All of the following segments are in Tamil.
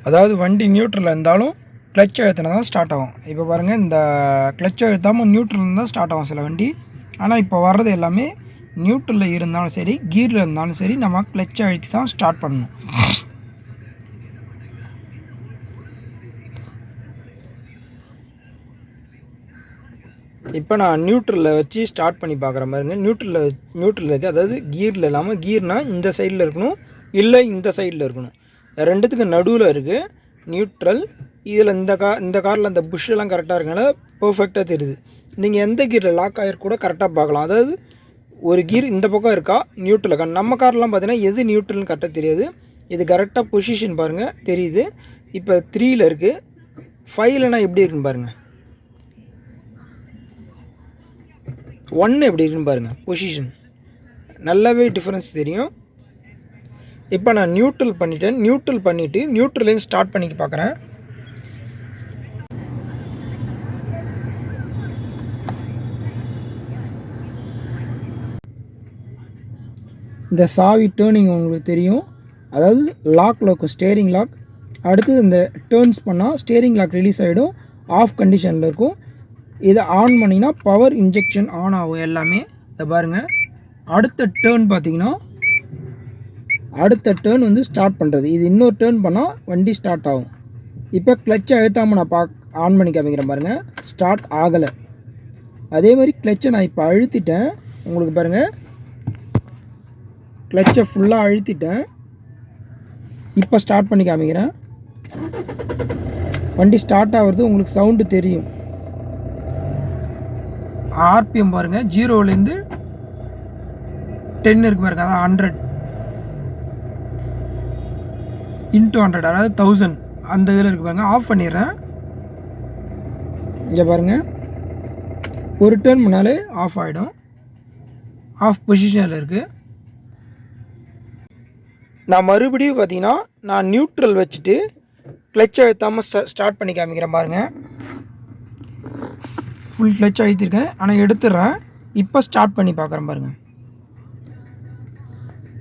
அதாவது வண்டி நியூட்ரலில் இருந்தாலும் கிளச் அழுத்தினா தான் ஸ்டார்ட் ஆகும். இப்போ பாருங்கள், இந்த கிளச் அழுத்தாமல் நியூட்ரல் தான் ஸ்டார்ட் ஆகும் சில வண்டி. ஆனால் இப்போ வர்றது எல்லாமே நியூட்ரலில் இருந்தாலும் சரி, கீரில் இருந்தாலும் சரி, நம்ம கிளச் அழுத்தி தான் ஸ்டார்ட் பண்ணணும். இப்போ நான் நியூட்ரலில் வச்சு ஸ்டார்ட் பண்ணி பார்க்குற மாதிரிங்க. நியூட்ரலில் இருக்குது, அதாவது கீரில் இல்லாமல், கீர்னால் இந்த சைடில் இருக்கணும், இல்லை இந்த சைடில் இருக்கணும். ரெண்டுத்துக்கு நடுவில் இருக்குது நியூட்ரல். இதில் இந்த காரில் அந்த புஷ்ஷெல்லாம் கரெக்டாக இருக்கனால பர்ஃபெக்டாக தெரியுது. நீங்கள் எந்த கீரில் லாக் ஆகிருக்கு கூட கரெக்டாக பார்க்கலாம். அதாவது ஒரு கீர் இந்த பக்கம் இருக்கா நியூட்ரல். நம்ம கார்லாம் பார்த்தீங்கன்னா எது நியூட்ரல்னு கரெக்டாக தெரியாது. இது கரெக்டாக பொசிஷன் பாருங்கள் தெரியுது. இப்போ 3ல் இருக்குது, 5லனா எப்படி இருக்குன்னு பாருங்கள், 1 எப்படி இருக்குன்னு பாருங்கள். பொசிஷன் நல்லாவே டிஃப்ரென்ஸ் தெரியும். இப்போ நான் நியூட்ரல் பண்ணிவிட்டேன். நியூட்ரல் பண்ணிவிட்டு நியூட்ரலேருந்து ஸ்டார்ட் பண்ணிக்க பார்க்குறேன். இந்த சாவி டேர்னிங் உங்களுக்கு தெரியும். அதாவது லாக்கில் இருக்கும், ஸ்டேரிங் லாக். அடுத்தது இந்த டேர்ன்ஸ் பண்ணால் ஸ்டேரிங் லாக் ரிலீஸ் ஆகிடும், ஆஃப் கண்டிஷனில் இருக்கும். இதை ஆன் பண்ணிங்கன்னா பவர் இன்ஜெக்ஷன் ஆன் ஆகும் எல்லாமே. இதை பாருங்கள். அடுத்த டேர்ன் பார்த்திங்கன்னா, அடுத்த டேர்ன் வந்து ஸ்டார்ட் பண்ணுறது. இது இன்னொரு டேர்ன் பண்ணால் வண்டி ஸ்டார்ட் ஆகும். இப்போ கிளச்சை அழுத்தாமல் நான் ஆன் பண்ணி காமிக்கிறேன் பாருங்கள், ஸ்டார்ட் ஆகலை. அதே மாதிரி கிளச்சை நான் இப்போ அழுத்திட்டேன். உங்களுக்கு பாருங்கள், கிளச்சை ஃபுல்லாக அழுத்திட்டேன். இப்போ ஸ்டார்ட் பண்ணி காமிக்கிறேன். வண்டி ஸ்டார்ட் ஆகிறது உங்களுக்கு சவுண்டு தெரியும். ஆர்பிஎம் பாருங்கள், 0லேருந்து 10 இருக்கு பாருங்கள், அதான் 100 × 100, அதாவது 1000 அந்த இதில் இருக்கு பாருங்கள். ஆஃப் பண்ணிடுறேன். இங்கே பாருங்கள், ஒரு டர்ன் முன்னாலே ஆஃப் ஆகிடும். ஆஃப் பொசிஷனில் இருக்குது. நான் மறுபடியும் பார்த்தீங்கன்னா நான் நியூட்ரல் வச்சுட்டு கிளச் அழுத்தாமல் ஸ்டார்ட் பண்ணி காமிக்கிறேன் பாருங்கள். ஃபுல் கிளச் அழுத்திருக்கேன், ஆனால் எடுத்துடுறேன். இப்போ ஸ்டார்ட் பண்ணி பார்க்குறேன் பாருங்கள்.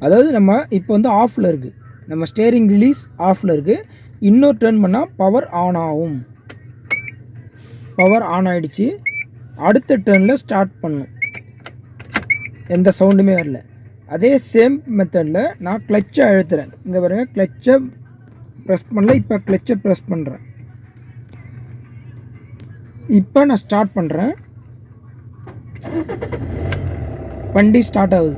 அதாவது நம்ம இப்போ வந்து ஆஃபில் இருக்குது, நம்ம ஸ்டேரிங் ரிலீஸ் ஆஃபில் இருக்குது. இன்னொரு டர்ன் பண்ணால் பவர் ஆன் ஆகும். பவர் ஆன் ஆகிடுச்சு. அடுத்த டர்னில் ஸ்டார்ட் பண்ணும், எந்த சவுண்டுமே வரல. அதே சேம் மெத்தடில் நான் கிளச்சை அழுத்துறேன். இங்கே பாருங்கள், கிளச்சை ப்ரெஸ் பண்ணல, இப்போ கிளச்சை ப்ரெஸ் பண்ணுறேன். இப்போ நான் ஸ்டார்ட் பண்ணுறேன். வண்டி ஸ்டார்ட் ஆகுது.